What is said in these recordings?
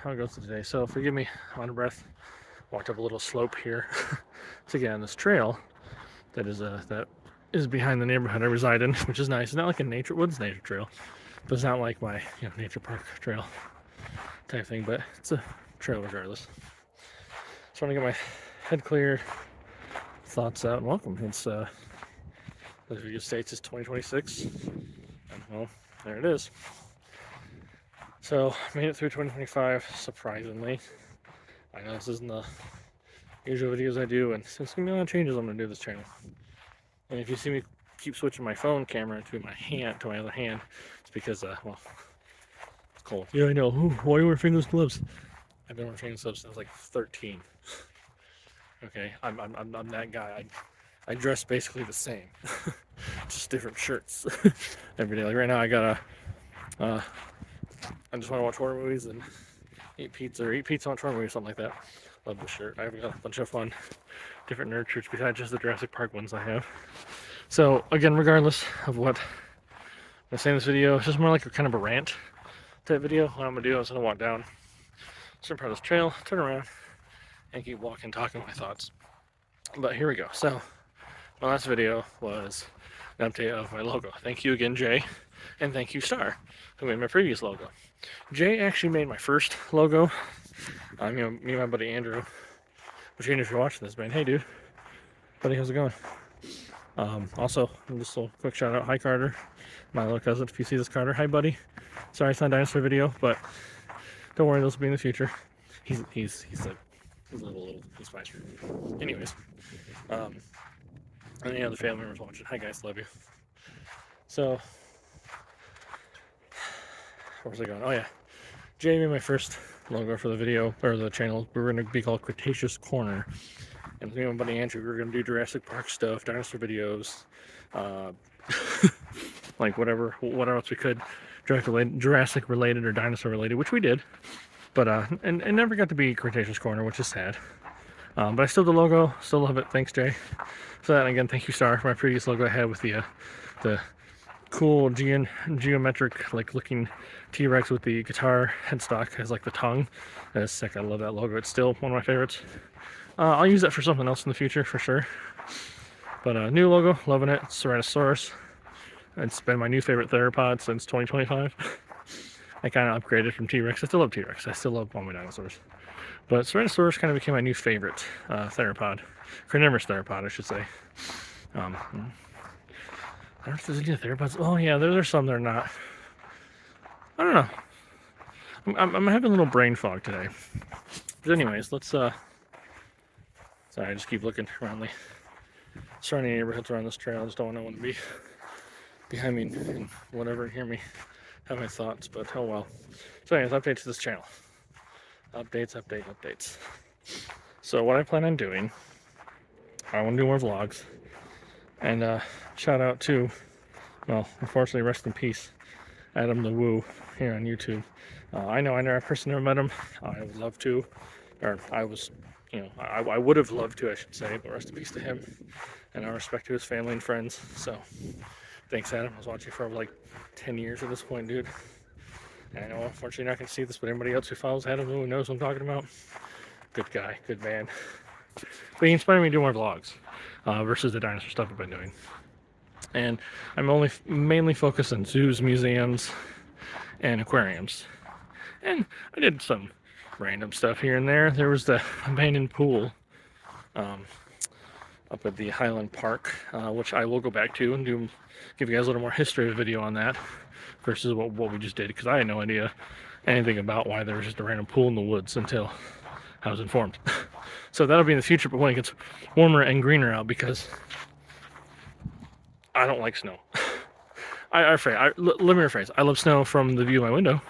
how it goes today. So forgive me, I'm out of breath. Walked up a little slope here to get on this trail that is behind the neighborhood I reside in, which is nice. It's not like a nature trail, but it's not like my nature park trail type thing. But it's a trail regardless. Just want to get my head cleared, thoughts out, and welcome. It's the video states it's 2026, and well, there it is. So made it through 2025 surprisingly. I know this isn't the usual videos I do, and since there's gonna be a lot of changes, I'm gonna do this channel. And if you see me keep switching my phone camera to my other hand, it's because well, it's cold. Yeah, I know. Ooh, why are you wearing fingerless gloves? I've been wearing fingerless gloves since I was like 13. Okay, I'm that guy. I dress basically the same, just different shirts every day. Like right now, I just want to watch horror movies and eat pizza, and watch horror movies, something like that. Love this shirt. I've got a bunch of fun, different nerd shirts besides just the Jurassic Park ones I have. So again, regardless of what I'm saying in this video, it's just more like a kind of a rant type video. What I'm gonna do is I'm gonna walk down certain part of this trail, turn around, and keep walking, talking my thoughts. But here we go. So my last video was an update of my logo. Thank you again, Jay, and thank you, Star, who made my previous logo. Jay actually made my first logo. Me and my buddy Andrew, which if you're watching this, man, hey dude, buddy, how's it going? Also, just a little quick shout out, hi Carter, my little cousin. If you see this, Carter, hi buddy. Sorry it's not a dinosaur video, but don't worry, those will be in the future. He's a little, he's fine. Anyways, and any other family members watching, hi guys, love you. So, where was I going? Oh yeah, Jay made my first logo for the video, or the channel. We're going to be called Cretaceous Corner. And with me and my buddy Andrew, we were going to do Jurassic Park stuff, dinosaur videos, like whatever else we could, Jurassic related or dinosaur related, which we did. But and never got to be Cretaceous Corner, which is sad. But I still have the logo, still love it. Thanks, Jay, for that. And again, thank you, Star, for my previous logo I had with the cool geometric like looking T-Rex with the guitar headstock as like the tongue. That's sick. I love that logo. It's still one of my favorites. I'll use that for something else in the future for sure. But new logo, loving it. Ceratosaurus. It's been my new favorite theropod since 2025. I kind of upgraded from T-Rex. I still love T-Rex. I still love all my dinosaurs. But Ceratosaurus kind of became my new favorite theropod. Carnivorous theropod, I should say. I don't know if there's any theropods. Oh yeah, there's some that are not. I don't know. I'm having a little brain fog today. But anyways, let's sorry, I just keep looking around the surrounding neighborhoods around this trail. I just don't want anyone to be behind me and whatever and hear me have my thoughts, but oh well. So anyways, updates to this channel. Updates. So what I plan on doing, I want to do more vlogs. And shout out to, well, unfortunately, rest in peace, Adam the Woo here on YouTube. I know I personally never met him. I would love to, or I was, I would have loved to, I should say, but rest in peace to him. And I respect to his family and friends. So thanks, Adam. I was watching for like 10 years at this point, dude. And I know, unfortunately, you're not going to see this, but everybody else who follows Adam Woo knows what I'm talking about. Good guy, good man. But he inspired me to do more vlogs versus the dinosaur stuff I've been doing. And I'm mainly focused on zoos, museums, and aquariums. And I did some random stuff here and there. There was the abandoned pool up at the Highland Park, which I will go back to and give you guys a little more history of the video on that versus what we just did, because I had no idea anything about why there was just a random pool in the woods until I was informed. So that'll be in the future, but when it gets warmer and greener out, because I don't like snow. Let me rephrase. I love snow from the view of my window,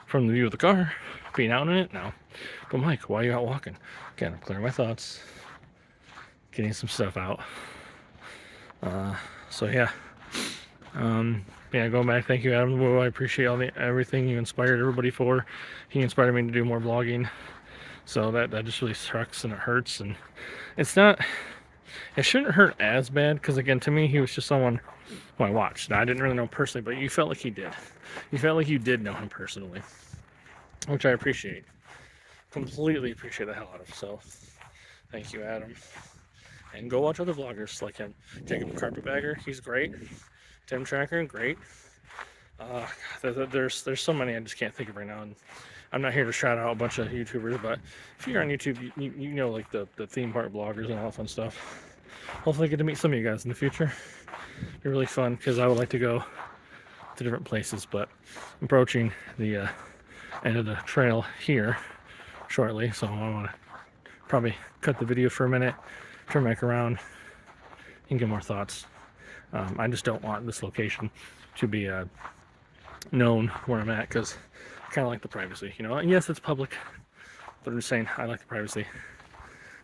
from the view of the car, being out in it, no. But Mike, why are you out walking? Again, I'm clearing my thoughts, getting some stuff out. So yeah. Going back, thank you, Adam. I appreciate everything you inspired everybody for. He inspired me to do more vlogging. So that just really sucks and it hurts, and it shouldn't hurt as bad, because again, to me, he was just someone who I watched. Now, I didn't really know him personally, but you felt like he did. You felt like you did know him personally. which I appreciate. Completely appreciate the hell out of. So thank you, Adam. And go watch other vloggers like him. Jacob Carpetbagger, he's great. Tim Tracker, great. There's so many I just can't think of right now. And I'm not here to shout out a bunch of YouTubers, but if you're on YouTube, you know like the theme park bloggers and all that fun stuff. Hopefully I get to meet some of you guys in the future. It'd be really fun because I would like to go to different places, but I'm approaching the end of the trail here shortly, so I want to probably cut the video for a minute, turn back around, and get more thoughts. I just don't want this location to be known where I'm at because I kind of like the privacy, you know. And yes, it's public, but I'm just saying I like the privacy.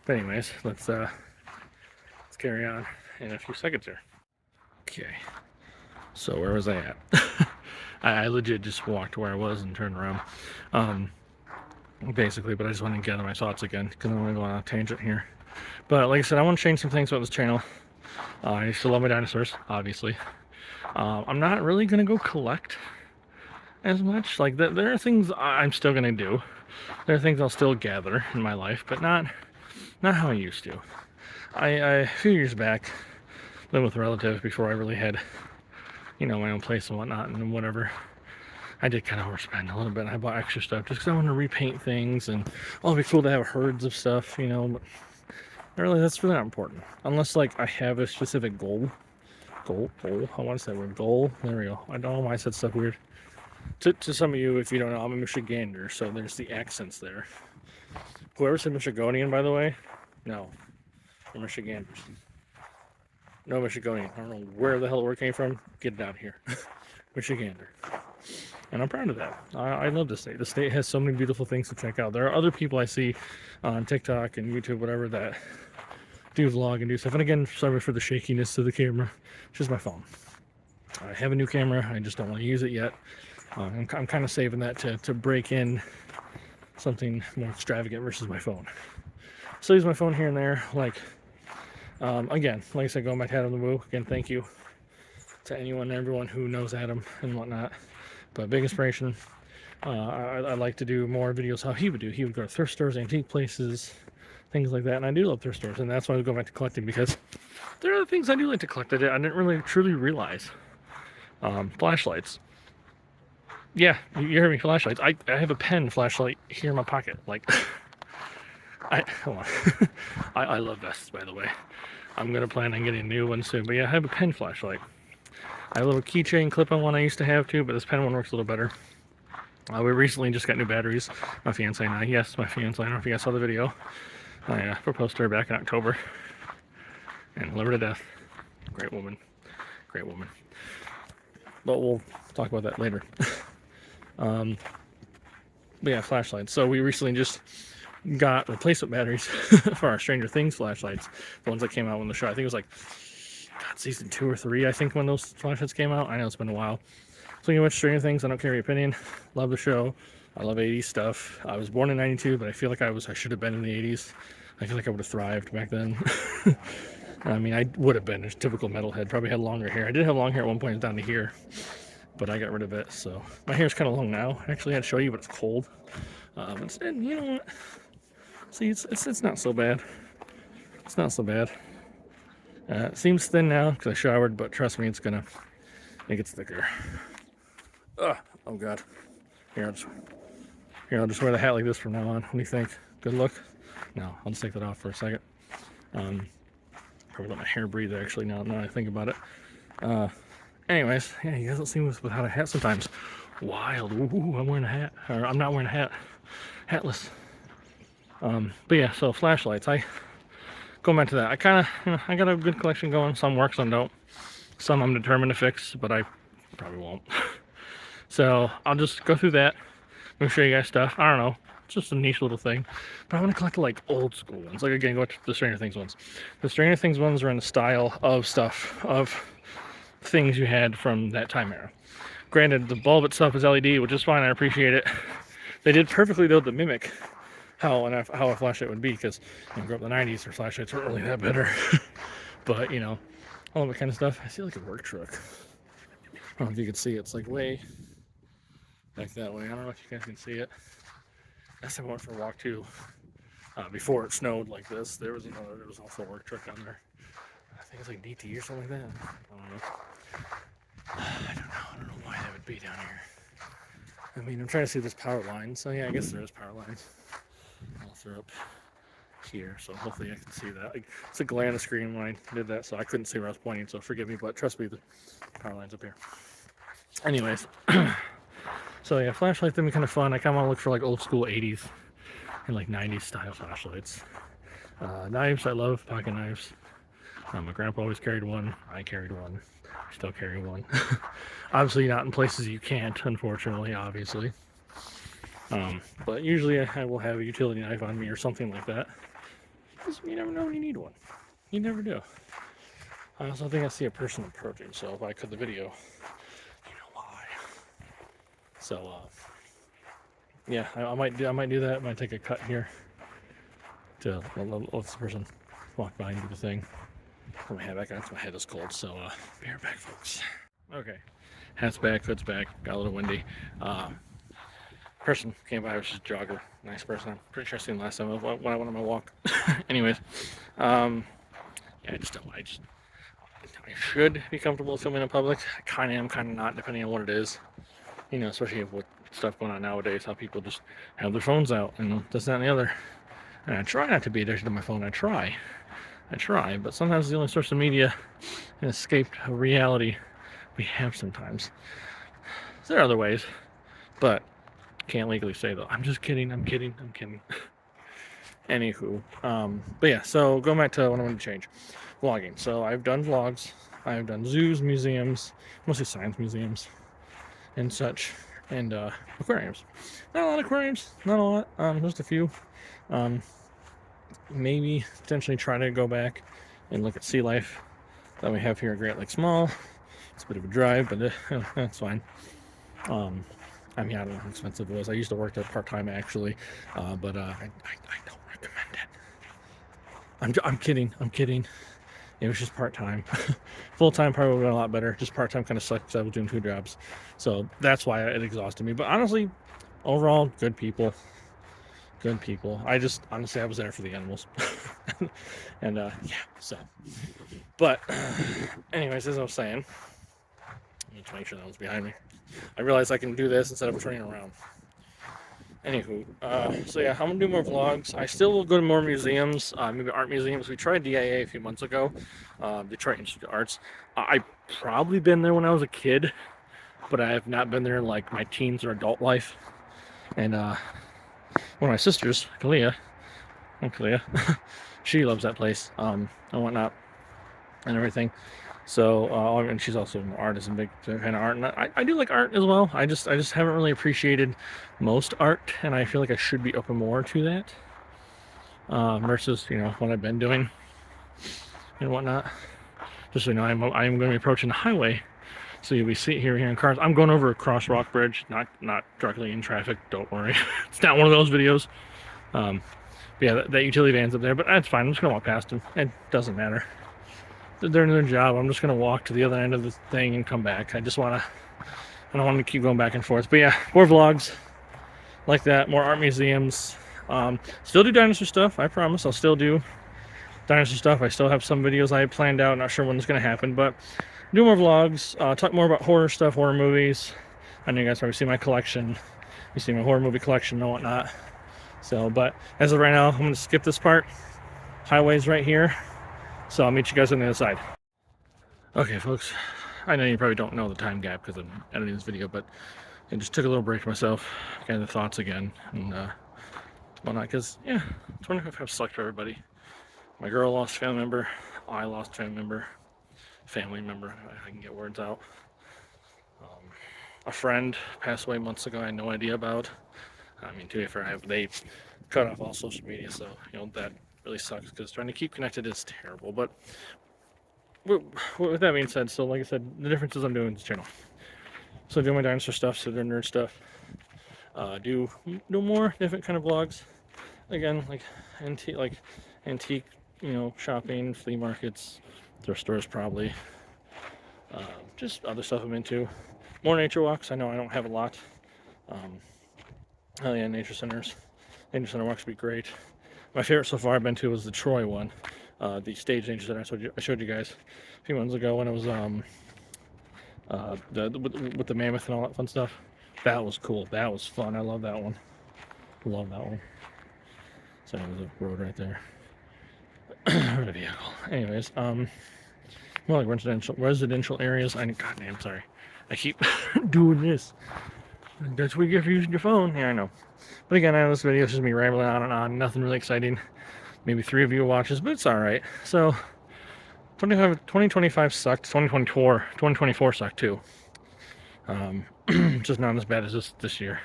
But anyways, let's carry on in a few seconds here. Okay, so where was I at? I legit just walked where I was and turned around, basically. But I just want to gather my thoughts again because I want to go on a tangent here. But like I said, I want to change some things about this channel. I still love my dinosaurs, obviously. I'm not really gonna go collect as much. Like there are things I'm still gonna do. There are things I'll still gather in my life, but not how I used to. I a few years back lived with relatives before I really had, you know, my own place and whatnot and whatever. I did kind of overspend a little bit. I bought extra stuff just because I wanted to repaint things, and it'd be cool to have herds of stuff, you know. But really, that's really not important unless like I have a specific goal. I want to say word goal. There we go. I don't know why I said stuff weird. To some of you, if you don't know, I'm a Michigander, so there's the accents there. Whoever said Michigonian, by the way, no, we're Michiganders. No Michigonian. I don't know where the hell the word came from. Get it out of here. Michigander. And I'm proud of that. I love the state. The state has so many beautiful things to check out. There are other people I see on TikTok and YouTube, whatever, that do vlog and do stuff. And again, sorry for the shakiness of the camera. It's just my phone. I have a new camera. I just don't want to use it yet. I'm kind of saving that to break in something more extravagant versus my phone. So use my phone here and there. Like, again, like I said, going back to Adam the Woo. Again, thank you to anyone and everyone who knows Adam and whatnot. But big inspiration. I like to do more videos how he would do. He would go to thrift stores, antique places, things like that. And I do love thrift stores, and that's why I go back to collecting, because there are other things I do like to collect that I didn't really truly realize. Flashlights. Yeah, you heard me, flashlights. I have a pen flashlight here in my pocket. Like, hold on. I love vests, by the way. I'm gonna plan on getting a new one soon. But yeah, I have a pen flashlight. I have a little keychain clip-on one I used to have too, but this pen one works a little better. We recently just got new batteries. My fiance and I. Yes, my fiance. I don't know if you guys saw the video. I proposed to her back in October and love her to death. Great woman. Great woman. But we'll talk about that later. But yeah, flashlights. So we recently just got replacement batteries for our Stranger Things flashlights. The ones that came out when the show, I think it was like, God, season 2 or 3, I think, when those flashlights came out. I know it's been a while. So you watch Stranger Things, I don't care your opinion. Love the show. I love 80s stuff. I was born in 92, but I feel like I should have been in the 80s. I feel like I would have thrived back then. I mean, I would have been a typical metalhead. Probably had longer hair. I did have long hair at one point down to here, but I got rid of it. So my hair's kind of long now. Actually, I'd show you, but it's cold. Instead, you know what? See, it's not so bad. It's not so bad. It seems thin now because I showered, but trust me, it gets thicker. Oh God. Here, I'll just wear the hat like this from now on. What do you think? Good look? No, I'll just take that off for a second. Probably let my hair breathe, actually, now that I think about it. Anyways, yeah, you guys don't see me without a hat sometimes. Wild. Ooh, I'm wearing a hat. Or I'm not wearing a hat. Hatless. But yeah, so flashlights. Going back to that, I got a good collection going. Some work, some don't. Some I'm determined to fix, but I probably won't. So I'll just go through that. I'm gonna show you guys stuff. I don't know. It's just a niche little thing. But I want to collect like old school ones. Like again, go to the Stranger Things ones. The Stranger Things ones are in the style of stuff, of things you had from that time era. Granted, the bulb itself is LED, which is fine. I appreciate it. They did perfectly though to mimic how a flashlight would be, because you grew up in the 90s, their flashlights weren't really that better. But you know, all that kind of stuff. I see like a work truck. I don't know if you can see it. It's like way back that way. I don't know if you guys can see it. last time I went for a walk too, before it snowed like this, there was also a work truck down there. I think it's like DT or something like that. I don't know. I don't know why that would be down here. I mean, I'm trying to see if there's power lines. So yeah, I guess there is power lines. All through up here, so hopefully I can see that. It's a glare on the screen when I did that, so I couldn't see where I was pointing, so forgive me, but trust me, the power line's up here. Anyways, so yeah, flashlights have been kind of fun. I kind of want to look for like old school 80s and like 90s style flashlights. Knives, I love pocket knives. My grandpa always carried one. I carried one. I still carry one. Obviously not in places you can't, unfortunately, obviously. But usually I will have a utility knife on me or something like that. Because you never know when you need one. You never do. I also think I see a person approaching, so if I cut the video, you know why. So, yeah, I might do that. I might take a cut here to let this person walk by and do the thing. Put my hat back on because my head is cold. So, be right back, folks. Okay, hat's back, hood's back. Got a little windy. Person came by, was just a jogger. Nice person. I'm pretty sure I seen him last time when I went on my walk. Anyways, yeah, I should be comfortable filming in public. I kind of am, kind of not, depending on what it is. You know, especially with stuff going on nowadays, how people just have their phones out and this, that, and the other. And I try not to be addicted to my phone. I try, but sometimes the only source of media and escape reality we have sometimes. There are other ways, but can't legally say though. I'm just kidding. I'm kidding. Anywho, but yeah, so going back to what I wanted to change, vlogging. So I've done vlogs. I've done zoos, museums, mostly science museums and such, and aquariums. Not a lot of aquariums, not a lot. Just a few. Maybe potentially try to go back and look at sea life that we have here at Great Lakes Mall. It's a bit of a drive, but that's fine. I mean, I don't know how expensive it was. I used to work there part-time actually, but I don't recommend it. I'm kidding. It was just part-time. Full-time probably would have been a lot better. Just part-time kind of sucked because I was doing 2 jobs. So that's why it exhausted me. But honestly, overall, good people. I was there for the animals. And yeah, so. But anyways, as I was saying, I need to make sure that was behind me. I realized I can do this instead of turning around. Anywho, so yeah, I'm gonna do more vlogs. I still will go to more museums, maybe art museums. We tried DIA a few months ago, Detroit Institute of Arts. I've probably been there when I was a kid, but I have not been there in like my teens or adult life. And one of my sisters, Kalia, she loves that place, and whatnot, and everything. So, and she's also an artist and big fan of art. And I do like art as well. I just haven't really appreciated most art, and I feel like I should be open more to that, versus what I've been doing and whatnot. Just so you know, I'm going to be approaching the highway, so you'll be hearing cars. I'm going over a Cross Rock Bridge, not directly in traffic. Don't worry, it's not one of those videos. But yeah, that utility van's up there, but that's fine. I'm just gonna walk past them. It doesn't matter. They're doing their job. I'm just gonna walk to the other end of the thing and come back. I don't want to keep going back and forth. But yeah, more vlogs like that, more art museums. Still do dinosaur stuff. I promise. I'll still do dinosaur stuff. I still have some videos I have planned out. Not sure when it's gonna happen, but do more vlogs. Talk more about horror stuff, horror movies. I know you guys probably see my collection. You see my horror movie collection and whatnot. So, but as of right now, I'm gonna skip this part. Highway's right here. So I'll meet you guys on the other side. Okay, folks, I know you probably don't know the time gap because I'm editing this video, but I just took a little break for myself, kind of the thoughts again, and whatnot, because, yeah, 25 sucked for everybody. My girl lost a family member, I lost a family member, I can get words out. A friend passed away months ago, I had no idea about. I mean, to be fair, they cut off all social media, so, that really sucks because trying to keep connected is terrible. But with that being said, so like I said, the difference is I'm doing this channel. So do my dinosaur stuff, so do nerd stuff. Do more different kind of vlogs. Again, like antique, shopping, flea markets, thrift stores probably. Just other stuff I'm into. More nature walks. I know I don't have a lot. Hell yeah, nature centers. Danger Center walks would be great. My favorite so far I've been to was the Troy one, the stage Danger Center I showed you guys a few months ago when it was with the mammoth and all that fun stuff. That was cool. That was fun. I love that one. Love that one. So there's a road right there. Or a vehicle. Anyways, more like residential areas. Goddamn, sorry. I keep doing this. That's what you get for using your phone. Yeah, I know. But again, I know this video is just me rambling on and on. Nothing really exciting. Maybe 3 of you watches, but it's all right. So 2025 sucked. 2024 sucked too. Just not as bad as this year.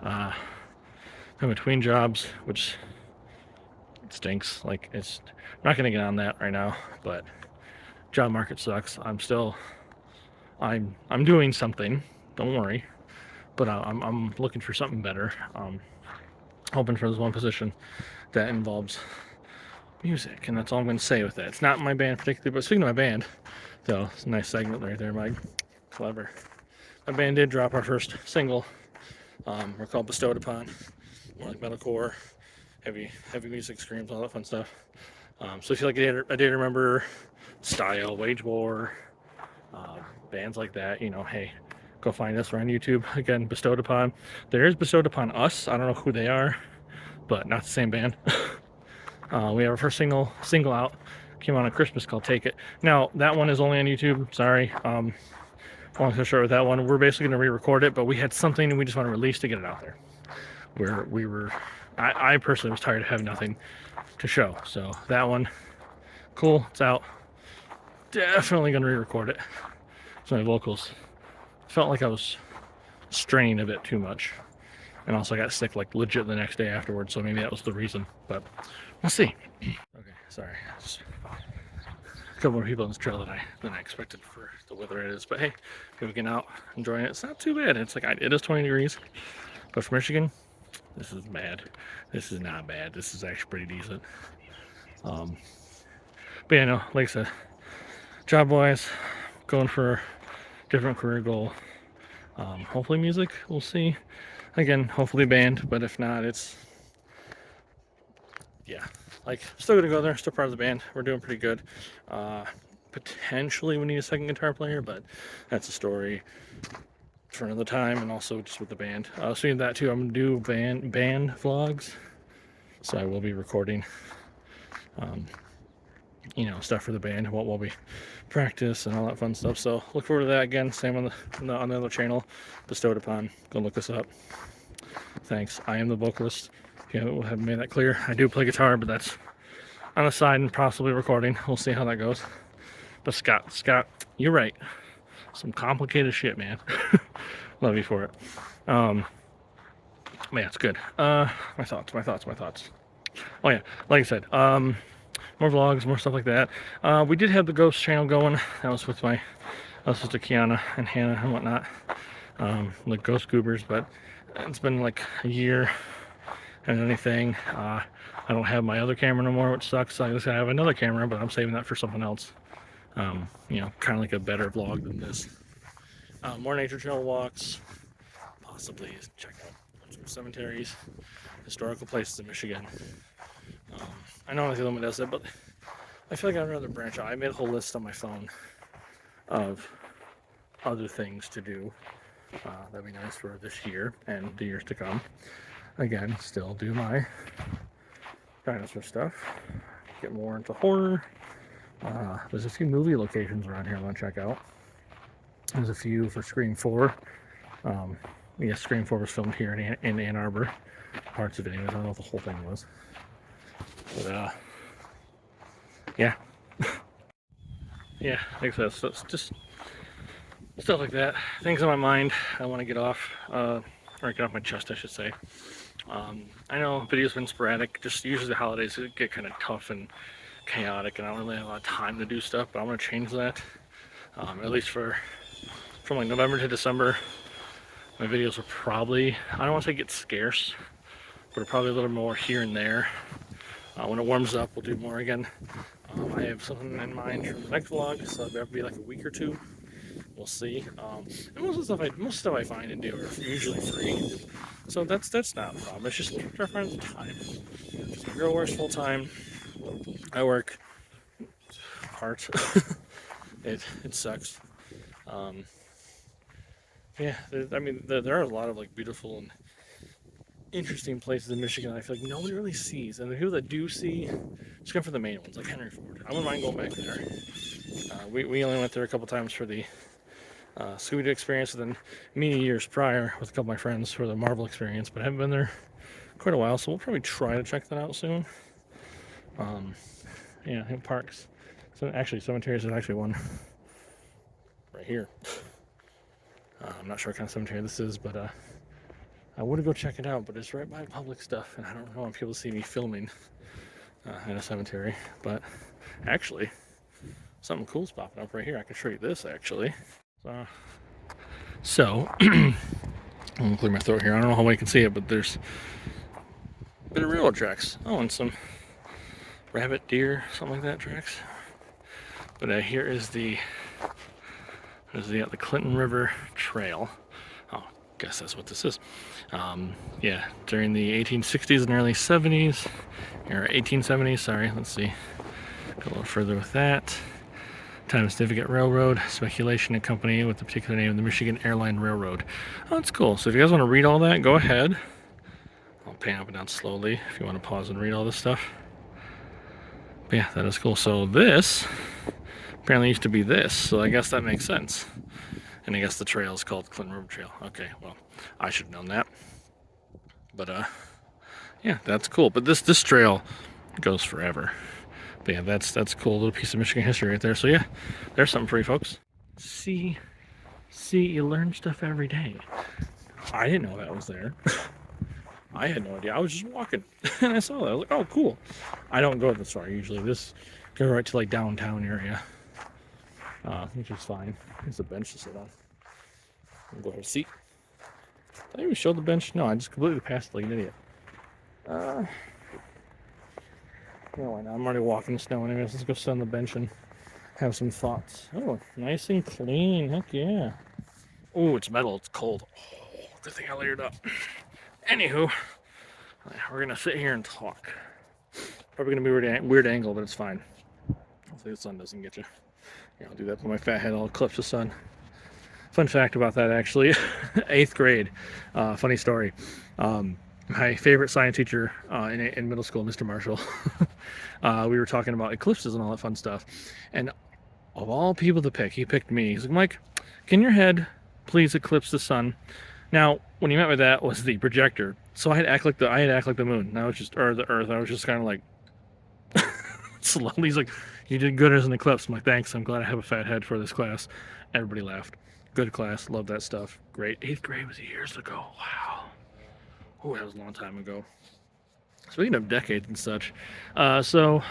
I'm between jobs, which stinks. Like, I'm not gonna get on that right now, but job market sucks. I'm doing something. Don't worry, but I'm looking for something better. Hoping for this one position that involves music, and that's all I'm going to say with that. It's not my band particularly, but speaking of my band, though, it's a nice segment right there, Mike. Clever. My band did drop our first single. We're called Bestowed Upon. More like metalcore, heavy music, screams, all that fun stuff. So if you like a Day to Remember style, Wage War, bands like that, hey, go find us. We're on YouTube. Again, Bestowed Upon. There is Bestowed Upon Us. I don't know who they are, but not the same band. We have our first single out. Came out on Christmas called Take It. Now, that one is only on YouTube. Sorry. Long story short with that one, we're basically going to re-record it, but we had something we just want to release to get it out there. I personally was tired of having nothing to show. So that one, cool, it's out. Definitely going to re-record it. So my vocals felt like I was straining a bit too much. And also I got sick like legit the next day afterwards, so maybe that was the reason, but we'll see. Okay, sorry. Just a couple more people on this trail than I expected for the weather it is. But hey, people getting out, enjoying it. It's not too bad. It is 20 degrees, but for Michigan, this is bad. This is not bad. This is actually pretty decent. But yeah, no, like I said, job-wise, going for a different career goal. Hopefully music, we'll see. Again, hopefully band, but if not, yeah, like, still gonna go there, still part of the band. We're doing pretty good. Potentially we need a second guitar player, but that's a story for another time, and also just with the band. Speaking of that too, I'm gonna do band vlogs, so I will be recording stuff for the band, what will we practice and all that fun stuff. So look forward to that. Again, same on the other channel, Bestowed Upon. Go look us up. Thanks. I am the vocalist. If you haven't made that clear, I do play guitar, but that's on the side and possibly recording. We'll see how that goes. But Scott, you're right. Some complicated shit, man. Love you for it. Man, it's good. My thoughts. Oh yeah, like I said, more vlogs, more stuff like that. We did have the ghost channel going. That was with my sister Kiana and Hannah and whatnot. The ghost goobers, but it's been like a year and anything. I don't have my other camera no more, which sucks. I just have another camera, but I'm saving that for something else. Kind of like a better vlog than this. More nature trail walks, possibly check out some cemeteries, historical places in Michigan. I know I'm not the only one that does it, but I feel like I'd rather branch out. I made a whole list on my phone of other things to do. That'd be nice for this year and the years to come. Again, still do my dinosaur stuff. Get more into horror. There's a few movie locations around here I want to check out. There's a few for Scream 4. Scream 4 was filmed here in Ann Arbor. Parts of it, anyways. I don't know if the whole thing was. But, yeah. Yeah, like I said, so it's just stuff like that. Things on my mind I want to get off, or get off my chest, I should say. I know videos have been sporadic. Just usually the holidays get kind of tough and chaotic, and I don't really have a lot of time to do stuff, but I'm going to change that. At least from like November to December, my videos will probably, I don't want to say get scarce, but probably a little more here and there. When it warms up, we'll do more again. I have something in mind for the next vlog, so that'll be like a week or two. we'll see. And most stuff I find and do are usually free, so that's not a problem. It's just trying to find the time. My girl works full time. I work part. It sucks. Um, yeah, there are a lot of like beautiful and interesting places in Michigan I feel like nobody really sees, and the people that do see just come for the main ones, like Henry Ford. I wouldn't mind going back there. We only went there a couple times for the Scooby Doo experience, and then many years prior with a couple of my friends for the Marvel experience, but I haven't been there quite a while, so we'll probably try to check that out soon. Yeah, in parks. So actually, cemeteries is actually one right here. I'm not sure what kind of cemetery this is, but I would go check it out, but it's right by public stuff, and I don't know if people see me filming in a cemetery. But actually, something cool's popping up right here. I can show you this actually. So I'm gonna clear my throat here. I don't know how well you can see it, but there's a bit of railroad tracks. Oh, and some rabbit, deer, something like that tracks. But here is the Clinton River Trail. Oh, guess that's what this is. Yeah, during the 1860s and early 70s, or 1870s, sorry, let's see. Go a little further with that. Time and Certificate Railroad, speculation accompanied with the particular name of the Michigan Airline Railroad. Oh, that's cool. So if you guys want to read all that, go ahead. I'll pan up and down slowly if you want to pause and read all this stuff. But yeah, that is cool. So this apparently used to be this, so I guess that makes sense. And I guess the trail is called Clinton River Trail. Okay, well, I should have known that. But yeah, that's cool. But this trail goes forever. But yeah, that's a cool little piece of Michigan history right there. So yeah, there's something for you folks. See, you learn stuff every day. I didn't know that was there. I had no idea. I was just walking and I saw that. I was like, oh, cool. I don't go this far usually. This goes right to like downtown area, which is fine. There's a bench to sit on. I'll go have a seat. Did I even show the bench? No, I just completely passed it like an idiot. No, why not? I'm already walking the snow anyways. Let's go sit on the bench and have some thoughts. Oh, nice and clean. Heck yeah. Oh, it's metal. It's cold. Oh, good thing I layered up. Anywho, we're going to sit here and talk. Probably going to be a weird angle, but it's fine. Hopefully the sun doesn't get you. Yeah, I'll do that. Put my fat head. I'll eclipse the sun. Fun fact about that, actually. 8th grade. Funny story. My favorite science teacher in middle school, Mr. Marshall, we were talking about eclipses and all that fun stuff. And of all people to pick, he picked me. He's like, Mike, can your head please eclipse the sun? Now, when he meant by that was the projector. So I had to act like the moon. Now it's just the Earth. I was just kind of like slowly. He's like, you did good as an eclipse. I'm like, thanks. I'm glad I have a fat head for this class. Everybody laughed. Good class. Love that stuff. Great. 8th grade was years ago. Wow. Oh, that was a long time ago. Speaking of decades and such, so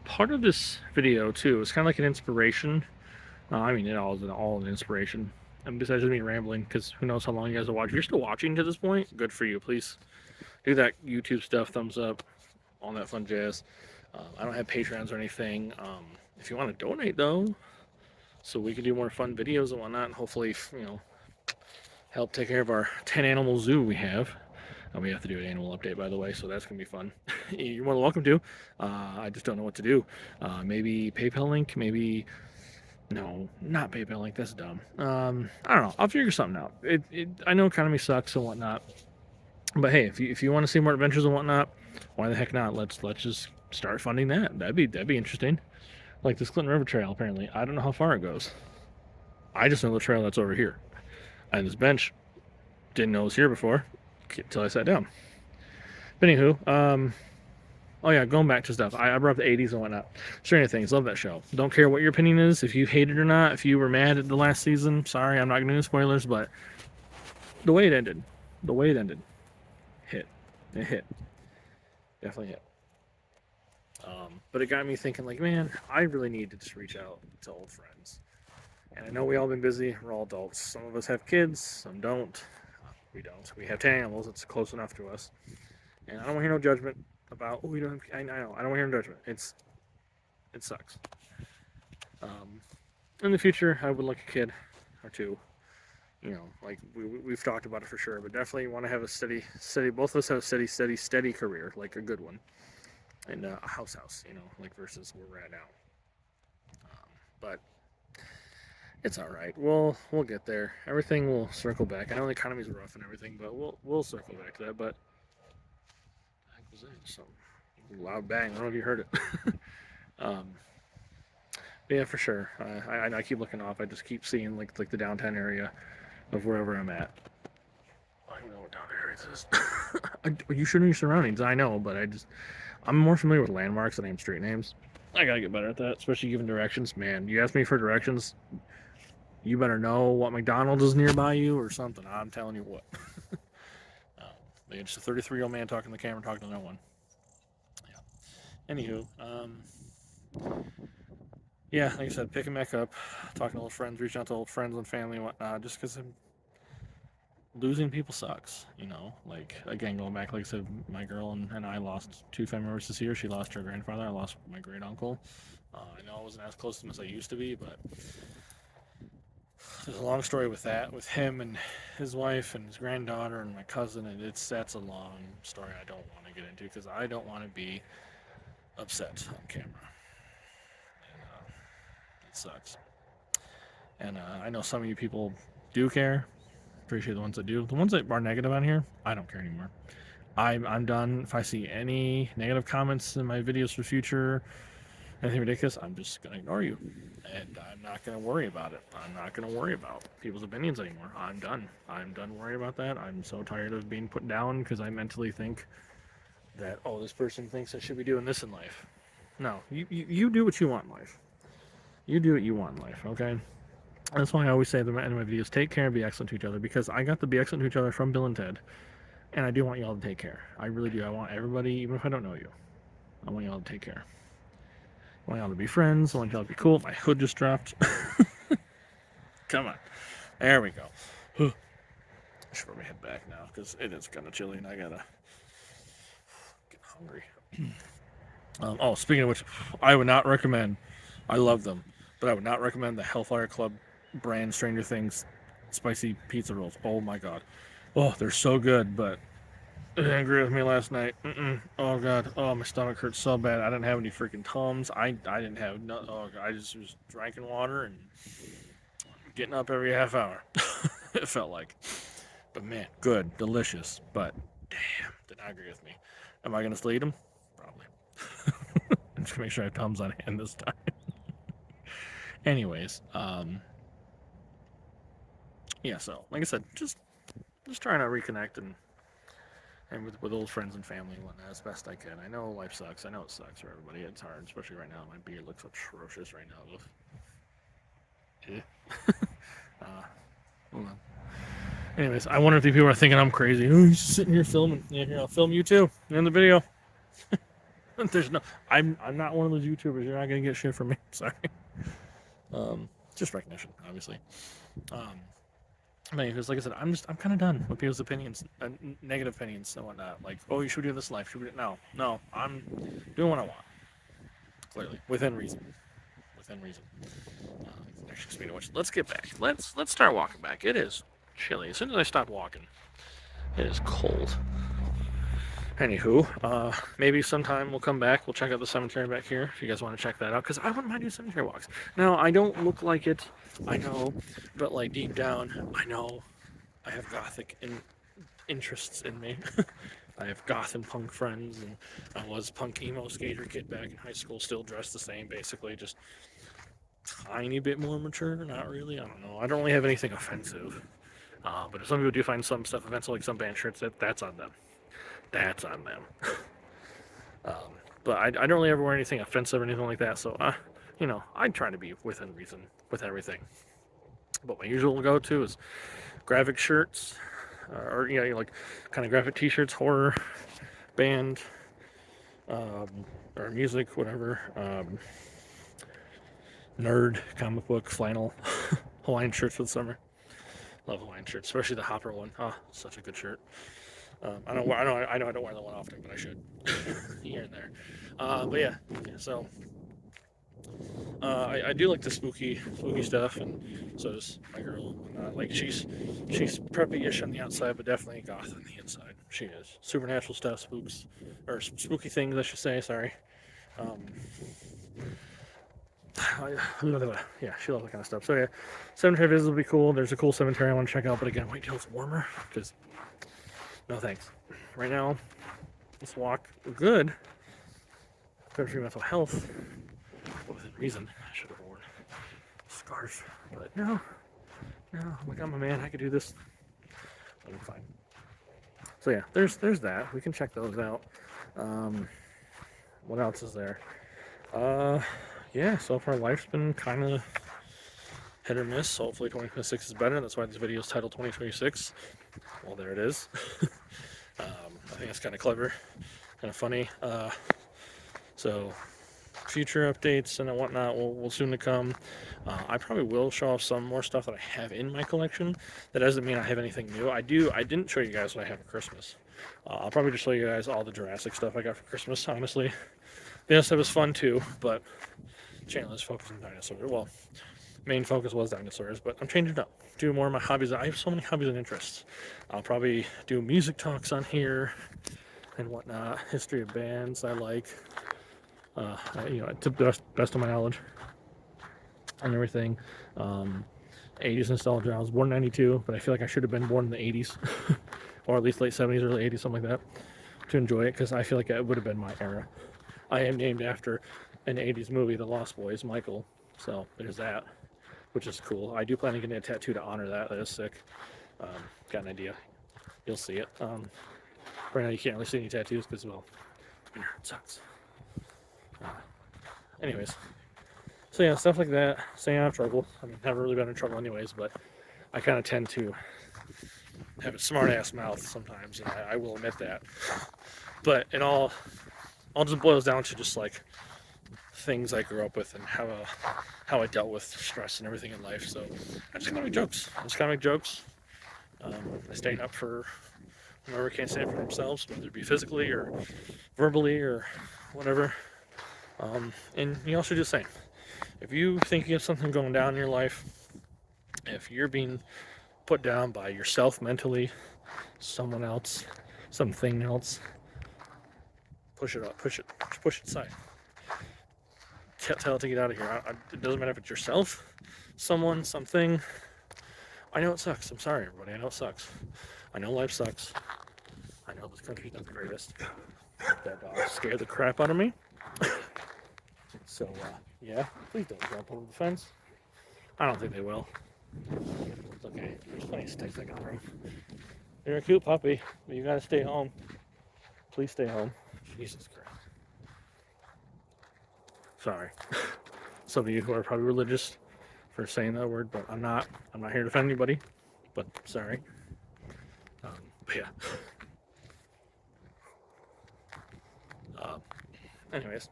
part of this video too is kind of like an inspiration. I mean, it all is all an inspiration. And besides me rambling, because who knows how long you guys will watch. If you're still watching to this point, good for you. Please do that YouTube stuff, thumbs up, all that fun jazz. I don't have Patreons or anything. If you want to donate though, so we can do more fun videos and whatnot, and hopefully, help take care of our 10 animal zoo we have. And we have to do an animal update, by the way, so that's going to be fun. You're more than welcome to. I just don't know what to do. Maybe PayPal link, maybe... No, not PayPal link, that's dumb. I don't know, I'll figure something out. I know economy sucks and whatnot, but hey, if you want to see more adventures and whatnot, why the heck not? Let's just start funding that. That'd be interesting. Like this Clinton River Trail, apparently. I don't know how far it goes. I just know the trail that's over here. And this bench, didn't know it was here before until I sat down. But anywho, oh yeah, going back to stuff. I brought up the 80s and whatnot. Stranger Things, love that show. Don't care what your opinion is, if you hate it or not, if you were mad at the last season, sorry, I'm not going to do spoilers, but the way it ended, hit. It hit. Definitely hit. But it got me thinking, like, man, I really need to just reach out to old friends. And I know we all been busy. We're all adults. Some of us have kids. Some don't. We don't. We have 10 animals. It's close enough to us. And I don't want to hear no judgment about. Oh, we don't. I know. I don't want to hear no judgment. It sucks. in the future, I would like a kid or two. Like we've talked about it for sure, but definitely want to have a steady. Both of us have a steady career, like a good one, and a house. Like versus where we're at now. But it's all right. We'll get there. Everything will circle back. I know the economy's rough and everything, but we'll circle back to that. But what was that? Some loud bang. I don't know if you heard it. um, yeah, for sure. I keep looking off. I just keep seeing like the downtown area of wherever I'm at. I don't know what down area this is. You should know your surroundings. I know, but I'm more familiar with landmarks than I am street names. I gotta get better at that, especially giving directions. Man, you ask me for directions, you better know what McDonald's is nearby you or something. I'm telling you what. They're just a 33-year-old man talking to the camera, talking to no one. Yeah. Anywho, yeah, like I said, picking back up, talking to old friends, reaching out to old friends and family and whatnot, just because losing people sucks, Like, again, going back, like I said, my girl and I lost two family members this year. She lost her grandfather. I lost my great uncle. I know I wasn't as close to him as I used to be, but there's a long story with that, with him and his wife and his granddaughter and my cousin, and that's a long story I don't want to get into because I don't want to be upset on camera. And, it sucks. And I know some of you people do care. Appreciate the ones that do. The ones that are negative on here, I don't care anymore. I'm done. If I see any negative comments in my videos for future, anything ridiculous, I'm just gonna ignore you, and I'm not gonna worry about it. I'm not gonna worry about people's opinions anymore. I'm done. I'm done worrying about that. I'm so tired of being put down because I mentally think that this person thinks I should be doing this in life. No, you do what you want in life. You do what you want in life. Okay. That's why I always say at the end of my videos, take care and be excellent to each other, because I got the be excellent to each other from Bill and Ted, and I do want y'all to take care. I really do. I want everybody, even if I don't know you, I want y'all to take care. I want y'all to be friends. I want y'all to be cool. My hood just dropped. Come on. There we go. I should probably head back now because it is kind of chilly and I gotta get hungry. Speaking of which, I would not recommend, I love them, but I would not recommend the Hellfire Club brand Stranger Things spicy pizza rolls. Oh my god. Oh, they're so good, but it didn't agree with me last night. Oh god. Oh, my stomach hurts so bad. I didn't have any freaking Tums. I didn't have no. Oh god. I just was drinking water and getting up every half hour. It felt like. But man, good, delicious. But damn, did not agree with me. Am I gonna still eat them? Probably. I'm just gonna make sure I have Tums on hand this time. Anyways, yeah. So, like I said, just trying to reconnect and with old friends and family and whatnot as best I can. I know life sucks. I know it sucks for everybody. It's hard, especially right now. My beard looks atrocious right now. Hold on. Anyways, I wonder if these people are thinking I'm crazy. Oh, you're just sitting here filming. Yeah, here, I'll film you too in the video. There's no, I'm not one of those YouTubers. You're not gonna get shit from me. Sorry. Just recognition, obviously. Because like I said, I'm kind of done with people's opinions, negative opinions and whatnot. Like, oh, you should do this in life. No, I'm doing what I want. Clearly, within reason. Actually, speaking of which, let's get back. Let's start walking back. It is chilly. As soon as I stop walking, it is cold. Anywho, maybe sometime we'll come back. We'll check out the cemetery back here if you guys want to check that out. Because I wouldn't mind doing cemetery walks. Now, I don't look like it, I know, but like deep down, I know I have gothic interests in me. I have goth and punk friends, and I was punk emo skater kid back in high school, still dressed the same, basically, just tiny bit more mature. Not really. I don't know. I don't really have anything offensive. But if some people do find some stuff offensive, like some band shirts, that's on them. That's on them. But I don't really ever wear anything offensive or anything like that. So, I try to be within reason with everything. But my usual go-to is graphic shirts, or like kind of graphic T-shirts, horror, band, or music, whatever. Nerd, comic book, flannel, Hawaiian shirts for the summer. Love Hawaiian shirts, especially the Hopper one. Oh, such a good shirt. I know I don't wear that one often, but I should here and there. But yeah. So I do like the spooky stuff, and so does my girl. Like she's preppy-ish on the outside, but definitely goth on the inside. She is supernatural stuff, spooks, or spooky things, I should say. Sorry. Um, yeah, she loves that kind of stuff. So yeah, cemetery visits will be cool. There's a cool cemetery I want to check out, but again, wait till it's warmer because no thanks. Right now, this walk good. Good for your mental health. But within reason, I should have worn a scarf. But no, like I'm a man, I could do this. I'm fine. So yeah, there's that. We can check those out. What else is there? Yeah, so far life's been kind of hit or miss. Hopefully 2026 is better. That's why this video is titled 2026. Well, there it is. I think it's kind of clever, kind of funny. So future updates and whatnot will soon to come. I probably will show off some more stuff that I have in my collection. That doesn't mean I have anything new. I didn't show you guys what I have for Christmas. I'll probably just show you guys all the Jurassic stuff I got for Christmas, honestly. The other stuff was fun too, but Chandler's focus on dinosaurs. Well, main focus was dinosaurs, but I'm changing it up. Do more of my hobbies. I have so many hobbies and interests. I'll probably do music talks on here and whatnot. History of bands I like. To the best of my knowledge and everything. 80s nostalgia. I was born in 92, but I feel like I should have been born in the 80s or at least late 70s, early 80s, something like that, to enjoy it, because I feel like it would have been my era. I am named after an 80s movie, The Lost Boys, Michael, so there's that, which is cool. I do plan on getting a tattoo to honor that. That is sick. Got an idea. You'll see it. Right now you can't really see any tattoos because, well, it sucks. Anyways, so yeah, stuff like that. Staying out of trouble. I mean, never really been in trouble anyways, but I kind of tend to have a smart ass mouth sometimes, and I will admit that. But it all just boils down to just like things I grew up with and how I dealt with stress and everything in life. So I just gotta make jokes. I stand up for whoever can't stand for themselves, whether it be physically or verbally or whatever. And you also do the same. If you think you have something going down in your life, if you're being put down by yourself mentally, someone else, something else, push it aside. Tell it to get out of here. It doesn't matter if it's yourself, someone, something. I know it sucks. I'm sorry, everybody. I know it sucks. I know life sucks. I know this country's not the greatest. That dog scared the crap out of me. So, yeah, please don't jump over the fence. I don't think they will. It's okay. There's plenty of sticks I can throw. You're a cute puppy, but you gotta stay home. Please stay home. Jesus Christ. Sorry. Some of you who are probably religious for saying that word, but I'm not. I'm not here to offend anybody, but sorry. But yeah. Anyways.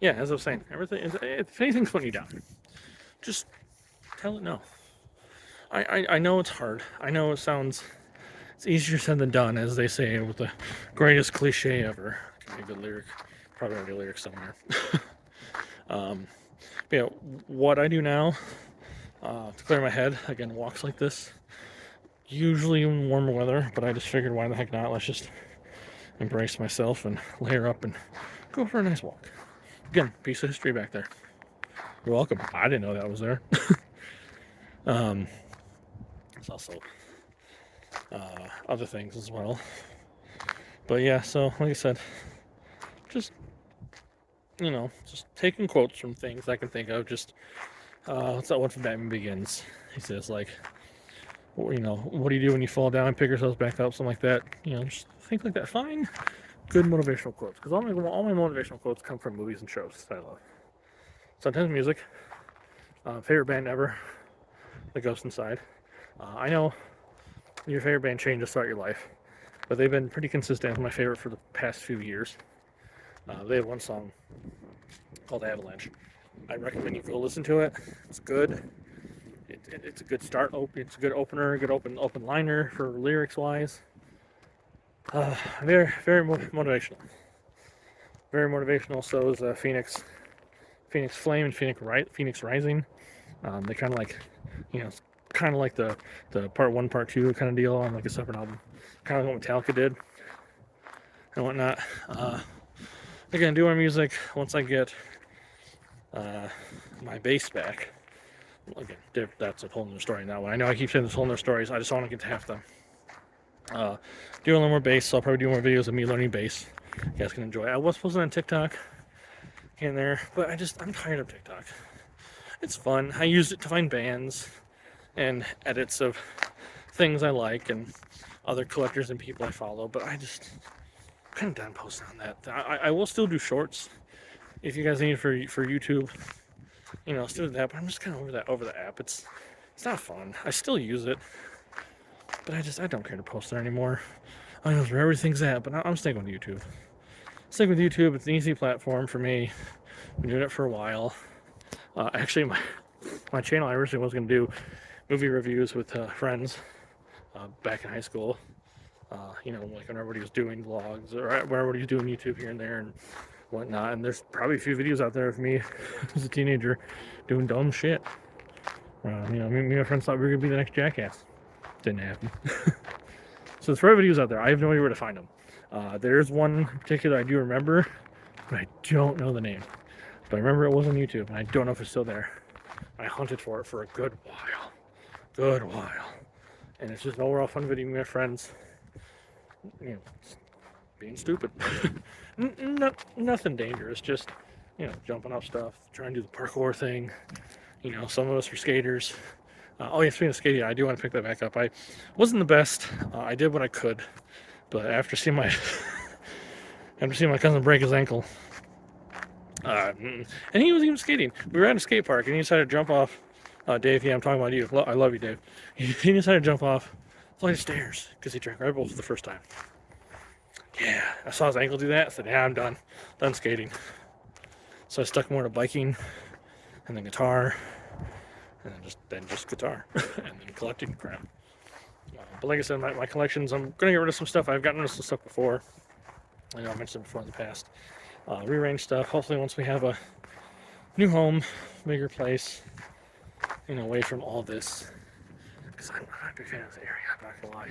Yeah, as I was saying, everything. If anything's putting you down, just tell it no. I know it's hard. I know it's easier said than done, as they say, with the greatest cliche ever. Could be a good lyric. Probably already a lyric somewhere. Yeah, what I do now to clear my head, again, walks like this, usually in warmer weather, but I just figured why the heck not? Let's just embrace myself and layer up and go for a nice walk. Again, piece of history back there. You're welcome. I didn't know that was there. It's also other things as well. But yeah, so like I said, just taking quotes from things I can think of. Just what's that one from Batman Begins? He says like, what do you do when you fall down and pick yourselves back up? Something like that. Just think like that. Find good motivational quotes, because all my motivational quotes come from movies and shows that I love. Sometimes music. Favorite band ever, The Ghost Inside. I know your favorite band changes throughout your life, but they've been pretty consistent as my favorite for the past few years. They have one song called Avalanche. I recommend you go listen to it. It's good. It's a good start. It's a good opener, a good open liner for lyrics wise. Very, very motivational. Very motivational. So is Phoenix Flame and Phoenix Rising. They kind of like, you know, kind of like the part one, part two kind of deal on like a separate album, kind of like what Metallica did and whatnot. They're gonna do our music once I get my bass back. Again, that's a whole new story now. I know I keep saying this whole new stories. I just want to get to half them. Do a little more bass, so I'll probably do more videos of me learning bass. You guys can enjoy. I was posting on TikTok in there, but I'm tired of TikTok. It's fun. I use it to find bands and edits of things I like and other collectors and people I follow, but I'm kind of done posting on that. I will still do shorts if you guys need it for YouTube. You know, still do that, but I'm just kind of over the app. It's not fun. I still use it, but I don't care to post there anymore. I know where everything's at, but I'm sticking with YouTube. Stick with YouTube. It's an easy platform for me. I've been doing it for a while. Actually, my channel, I originally was going to do movie reviews with friends back in high school. You know, like when everybody was doing vlogs or when everybody was doing YouTube here and there and whatnot. And there's probably a few videos out there of me as a teenager doing dumb shit. You know, me and my friends thought we were going to be the next Jackass. Didn't happen. So there's probably videos out there. I have no idea where to find them. There's one in particular I do remember, but I don't know the name. But I remember it was on YouTube, and I don't know if it's still there. I hunted for it for a good while. And it's just an overall fun video with my friends, you know, being stupid. Nothing dangerous, just, you know, jumping up stuff, trying to do the parkour thing. You know, some of us are skaters. Speaking of skating, I do want to pick that back up. I wasn't the best. I did what I could, but after seeing my cousin break his ankle, and he was even skating. We were at a skate park, and he decided to jump off. Dave, yeah, I'm talking about you. I love you, Dave. He decided to jump off a flight of stairs because he drank Red Bull for the first time. Yeah, I saw his ankle do that. I said, yeah, I'm done skating. So I stuck more to biking, and then guitar, and then just guitar, and then collecting crap. But like I said, my collections, I'm gonna get rid of some stuff. I've gotten rid of some stuff before. I know I mentioned it before in the past. Rearrange stuff. Hopefully, once we have a new home, bigger place, you know, away from all this. Because I'm not a big fan of this area. I'm not gonna lie.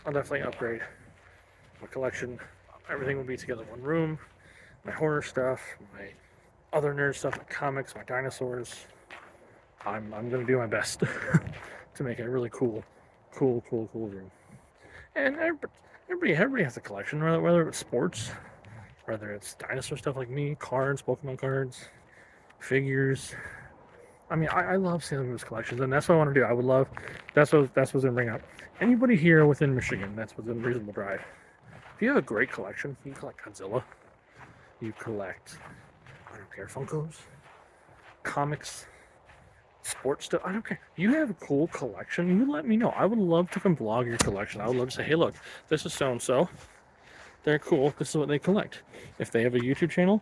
I'll definitely upgrade my collection. Everything will be together in one room. My horror stuff, my other nerd stuff, my comics, my dinosaurs. I'm gonna do my best to make it a really cool room. And everybody has a collection, whether it's sports, whether it's dinosaur stuff like me, cards, Pokemon cards, figures. I mean, I love seeing those collections, and that's what I want to do. I would love. That's what's gonna bring up. Anybody here within Michigan that's within reasonable drive. If you have a great collection, you collect Godzilla. You collect, I don't care, Funkos, comics, sports stuff. I don't care. You have a cool collection. You let me know. I would love to come vlog your collection. I would love to say, hey, look, this is so and so. They're cool. This is what they collect. If they have a YouTube channel,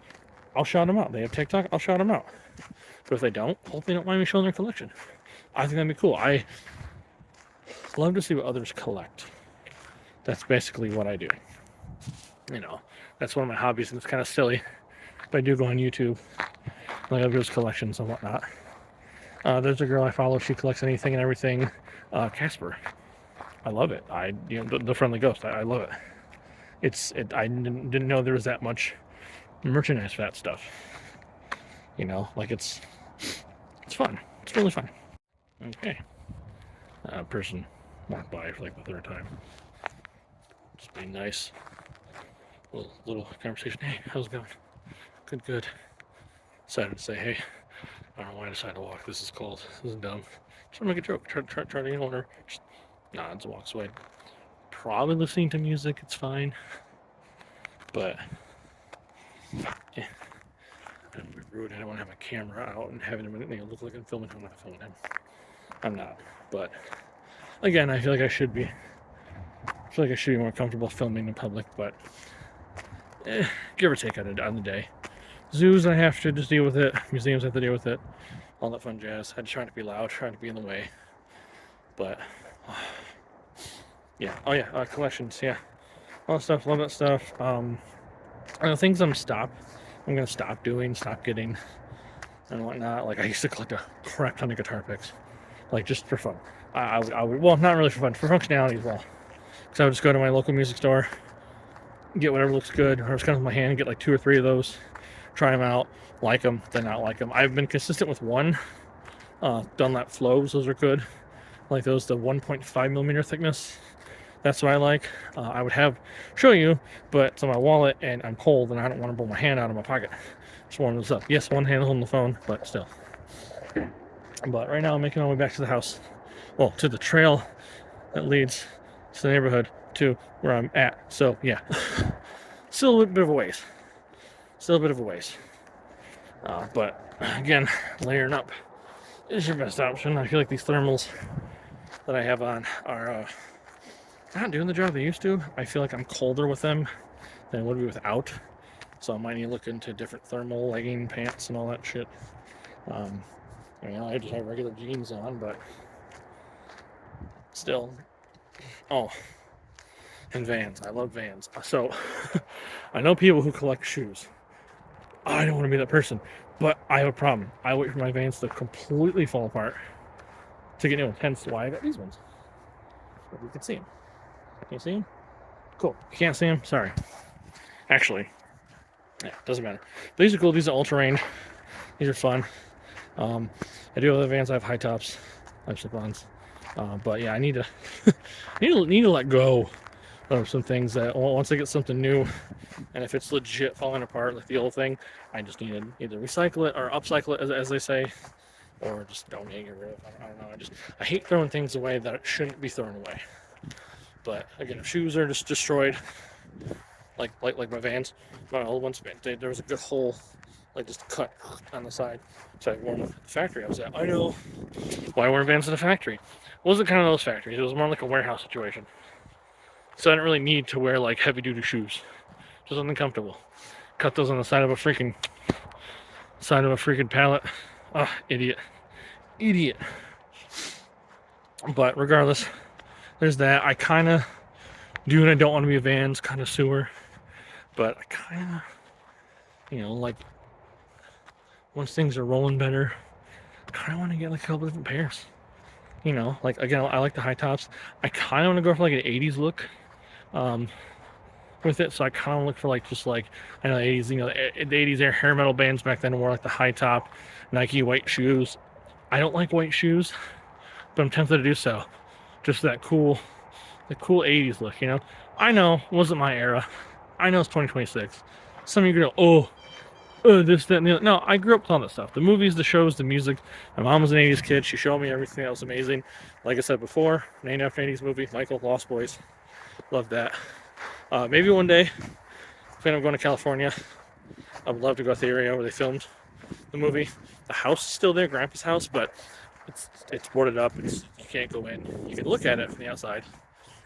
I'll shout them out. They have TikTok, I'll shout them out. But if they don't, hopefully they don't mind me showing their collection. I think that'd be cool. I love to see what others collect. That's basically what I do. You know, that's one of my hobbies, and it's kind of silly. But I do go on YouTube, like other collections and whatnot. There's a girl I follow. She collects anything and everything. Casper. I love it. The Friendly Ghost. I love it. I didn't know there was that much merchandise for that stuff. You know, like it's fun. It's really fun. Okay. Person walked by for like the third time. Just being nice. Little conversation. Hey, how's it going? Good. Decided to say, hey, I don't know why I decided to walk. This is cold. This is dumb. Just want to make a joke. Try to get older. Just nods and walks away. Probably listening to music. It's fine. But yeah, I don't want to be rude. I don't want to have my camera out and having him look like I'm filming him. I'm not filming him. I'm not. But again, I feel like I should be more comfortable filming in public. But give or take on the day. Zoos, I have to just deal with it. Museums, I have to deal with it. All that fun jazz. I just try to be loud, trying to be in the way. But yeah. Oh yeah, collections. Yeah, all that stuff. Love that stuff. things I'm gonna stop doing, stop getting, and whatnot. Like I used to collect a crap ton of guitar picks, like just for fun. I would, well, not really for fun, for functionality as well. Because I would just go to my local music store, get whatever looks good, or just kind of with my hand, get like 2 or 3 of those, try them out, like them, then not like them. I've been consistent with one. Dunlop Flows, those are good. Like those, the 1.5 millimeter thickness. That's what I like. I would show you, but it's on my wallet and I'm cold and I don't want to pull my hand out of my pocket. Just warm this up. Yes, one hand holding the phone, but still. But right now I'm making my way back to the house. Well, to the trail that leads to the neighborhood to where I'm at. So yeah, still a bit of a ways. But again, layering up is your best option. I feel like these thermals that I have on are not doing the job they used to. I feel like I'm colder with them than I would be without. So I might need to look into different thermal legging pants and all that shit. I just have regular jeans on, but still. Oh, and Vans. I love Vans. So I know people who collect shoes. I don't want to be that person, but I have a problem. I wait for my Vans to completely fall apart to get new ones. Hence why I got these ones. But you can see them. Can you see them? Cool. You can't see them? Sorry. Actually, yeah, doesn't matter. But these are cool. These are ultra range. These are fun. I do have the Vans. I have high tops. I have slip-ons. But yeah, I need to need to let go of some things that once I get something new, and if it's legit falling apart like the old thing, I just need to either recycle it or upcycle it, as they say, or just donate it. I don't know. I hate throwing things away that shouldn't be thrown away. But again, if shoes are just destroyed, like my Vans, my old ones, there was a good hole, like just a cut on the side. So I wore them at the factory I was at. I know why I wore Vans at the factory. It wasn't kind of those factories. It was more like a warehouse situation. So I didn't really need to wear like heavy duty shoes. Just something comfortable. Cut those on the side of a freaking pallet. Ah, idiot. But regardless, there's that. I kind of do, and I don't want to be a Vans kind of sewer. But I kind of, like once things are rolling better, I kind of want to get like a couple different pairs. Like again, I like the high tops. I kind of want to go for like an 80s look with it. So I kind of look for like just like, I know the 80s, the 80s hair metal bands back then wore like the high top Nike white shoes. I don't like white shoes, but I'm tempted to do so. Just the cool 80s look, I know it wasn't my era. I know it's 2026. Some of you go, this, that, and the other. No, I grew up with all that stuff. The movies, the shows, the music. My mom was an 80s kid. She showed me everything that was amazing. Like I said before, named after an 80s movie, Michael, Lost Boys. Love that. Maybe one day, if I'm going to California, I would love to go to the area where they filmed the movie. The house is still there, Grandpa's house, but it's boarded up. You can't go in. You can look at it from the outside.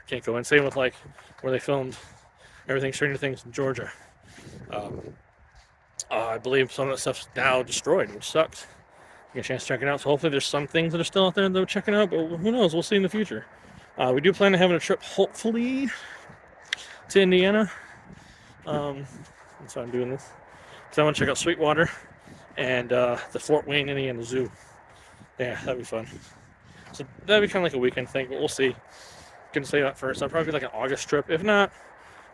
Can't go in. Same with like where they filmed everything, Stranger Things in Georgia. I believe some of that stuff's now destroyed, which sucks. You get a chance to check it out. So hopefully there's some things that are still out there that we're checking out, but who knows? We'll see in the future. We do plan on having a trip, hopefully, to Indiana. That's why I'm doing this. So I want to check out Sweetwater and the Fort Wayne, Indiana Zoo. Yeah, that'd be fun. So that'd be kind of like a weekend thing, but we'll see. Gonna say that first. I'll probably be like an August trip. If not,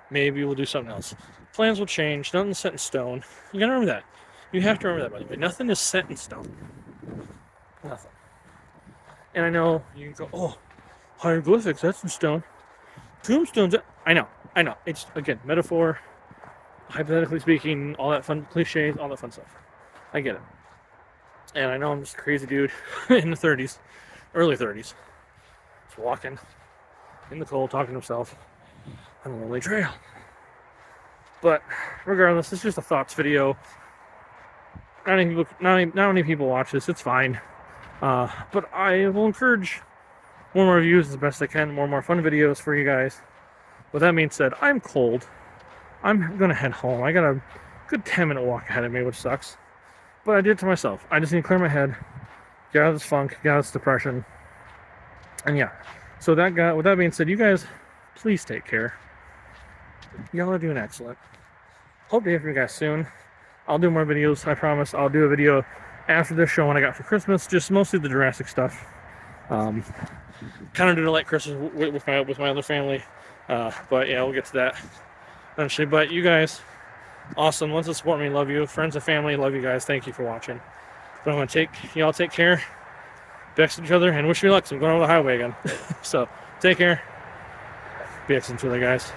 maybe we'll do something else. Plans will change. Nothing's set in stone. You gotta remember that. You have to remember that, by the way. Nothing is set in stone. Nothing. And I know you can go, hieroglyphics, that's in stone. Tombstones, I know. It's, again, metaphor, hypothetically speaking, all that fun, cliches, all that fun stuff. I get it. And I know I'm just a crazy dude in the 30s, early 30s, just walking in the cold, talking to himself on a lonely trail. But regardless, it's just a thoughts video. Not many people watch this. It's fine. But I will encourage more reviews as best I can, more fun videos for you guys. With that being said, I'm cold. I'm gonna head home. I got a good 10-minute walk ahead of me, which sucks. But I did it to myself. I just need to clear my head, get out of this funk, get out of this depression. And yeah. So with that being said, you guys, please take care. Y'all are doing excellent. hope to hear from you guys soon. I'll do more videos, I promise. I'll do a video after this show what I got for Christmas, just mostly the Jurassic stuff. Kind of did a late Christmas with my other family, but yeah, we'll get to that eventually. But you guys, awesome. Ones that support me, love you. Friends and family, love you guys. Thank you for watching. But I'm gonna y'all take care, be excellent to each other, and wish me luck. So I'm going over the highway again. So take care. Be excellent to each other, guys.